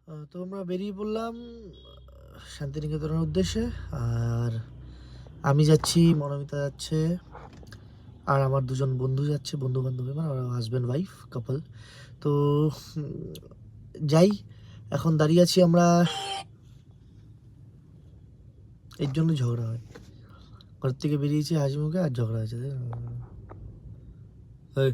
তো আমরা বেরিয়ে পড়লাম শান্তিনিকেতনের উদ্দেশ্যে। আর আমি যাচ্ছি, মনোমিতা যাচ্ছে, আর আমার দুজন বন্ধু যাচ্ছে, বন্ধু বান্ধবী, মানে ওরা হাজব্যান্ড ওয়াইফ কাপল। তো যাই, এখন দাঁড়িয়ে আছি আমরা। এর জন্য ঝগড়া হয়, ঘর থেকে বেরিয়েছি হাসি মুখে আর ঝগড়া হয়েছে। এই,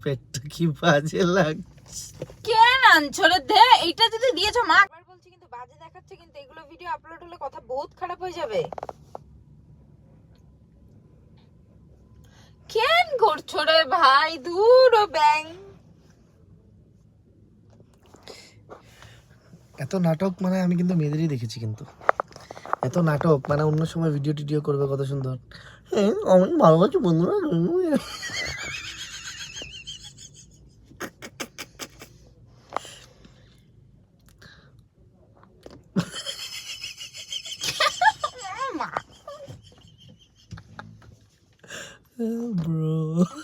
পেটটা কি বাজে লাগছে। কেন আনছো রে? দে, এইটা যদি দিয়েছো মা একবার বলছি, কিন্তু বাজে দেখাচ্ছে, কিন্তু এগুলো ভিডিও আপলোড হলে কথা বহুত খারাপ হয়ে যাবে। কেন করছো রে ভাই? দূর ও ব্যাং। এত নাটক মানে আমি কিন্তু মেয়েদেরই দেখেছি, কিন্তু এত নাটক মানে অন্য সময় ভিডিও টিডিও করবে কত সুন্দর। হ্যাঁ আমি ভালো আছি বন্ধুরা। ব্রো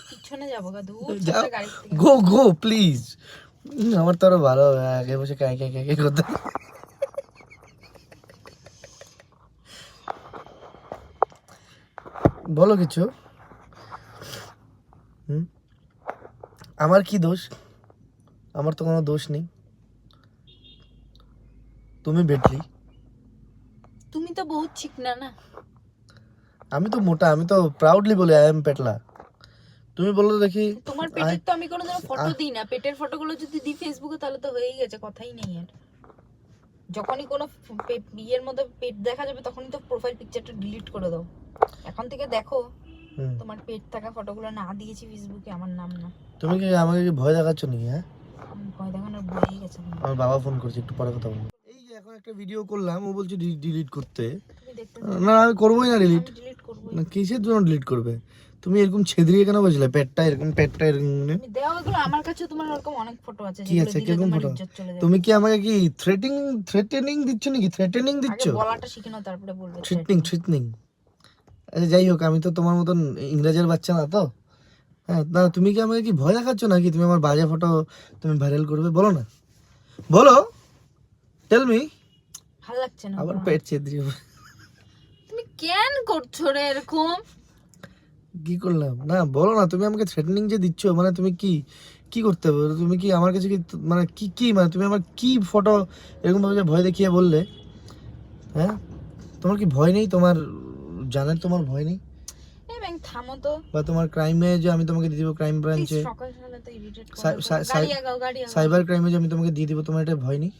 পিছনে যাবো গা, দূর যাও, ছোট গাড়ি থেকে। গো গো প্লিজ। আমার তো আরো ভালো হবে আগে বসে কাই কাই কাই কাই করতে। বলো কিছু। আমার কি দোষ? আমার তো কোনো দোষ নেই, তুমি বেটলি। তুমি তো বহুত চিকনা না। আমি তো মোটা, আমি তো প্রাউডলি বলি আই এম পেটলা। তুমি বলো তো দেখি। তোমার পেটের তো আমি কোনোদিন ফটো দিই না। পেটের ফটোগুলো যদি দিই ফেসবুকে তাহলে তো হয়েই গেছে, কথাই নেই আর। যখনই কোনো বিয়ের মধ্যে পেট দেখা যাবে তখনই তো প্রোফাইল পিকচারটা ডিলিট করে দাও। এখন থেকে দেখো তোমার পেট থাকা ফটোগুলো না দিয়েছি ফেসবুকে, আমার নাম না। তুমি কি আমাকে কি ভয় দেখাচ্ছ নাকি? হ্যাঁ, ভয় দেখানোর বলেই গেছে। আমার বাবা ফোন করছে, একটু পরে কথা বলবো। এই যে এখন একটা ভিডিও করলাম, ও বলছে ডিলিট করতে। তুমি দেখতে না আমি করবোই না ডিলিট। ডিলিট করবো না কিসের জন্য ডিলিট করবে? তুমি এরকম ছেদরিয়ে কেন বসলে? পেটটা এরকম, পেটটা এরকম মানে? তুমি দাও এগুলো। আমার কাছে তোমার এরকম অনেক ফটো আছে কি যেগুলো আছে, দিলে কিরকম তোমার ফটো? ইজ্জত চলে যাবে। তুমি কি আমাকে কি থ্রেটেনিং দিচ্ছ নাকি? থ্রেটেনিং দিচ্ছ? আগে বলাটা শিখে নাও, তারপরে বলবে। থ্রেটেনিং। আচ্ছা যাই হোক, আমি তো তোমার মতন ইংরেজের বাচ্চা না তো। হ্যাঁ না, তুমি কি আমাকে কি ভয় দেখাচ্ছ নাকি? তুমি আমার বাজে ফটো তুমি ভাইরাল করবে? বলো না, বলো, টেল মি। ভালো লাগছে না আবার পেট ছেদরিয়ে। তুমি কেন করছো রে এরকম? কি করলাম? না বলো না, তুমি আমাকে থ্রেটেনিং যে দিচ্ছ, মানে তুমি কি কি করতে হবে? তুমি কি আমার কাছে কি মানে কি কি মানে তুমি আমার কি ফটো এরকম ভাবে যে ভয় দেখিয়ে বললে? হ্যাঁ, তোমার কি ভয় নেই? তোমার জানেন তোমার ভয় নেই? এই ব্যাং থামো তো। বা তোমার ক্রাইমে যে আমি তোমাকে দিয়ে দিব, ক্রাইম ব্রাঞ্চে সকাল সকালে তো ইরিটেট করো। গাড়ি আগাও, গাড়ি আগাও। সাইবার ক্রাইমে যে আমি তোমাকে দিয়ে দিব, তোমার এটা ভয় নেই?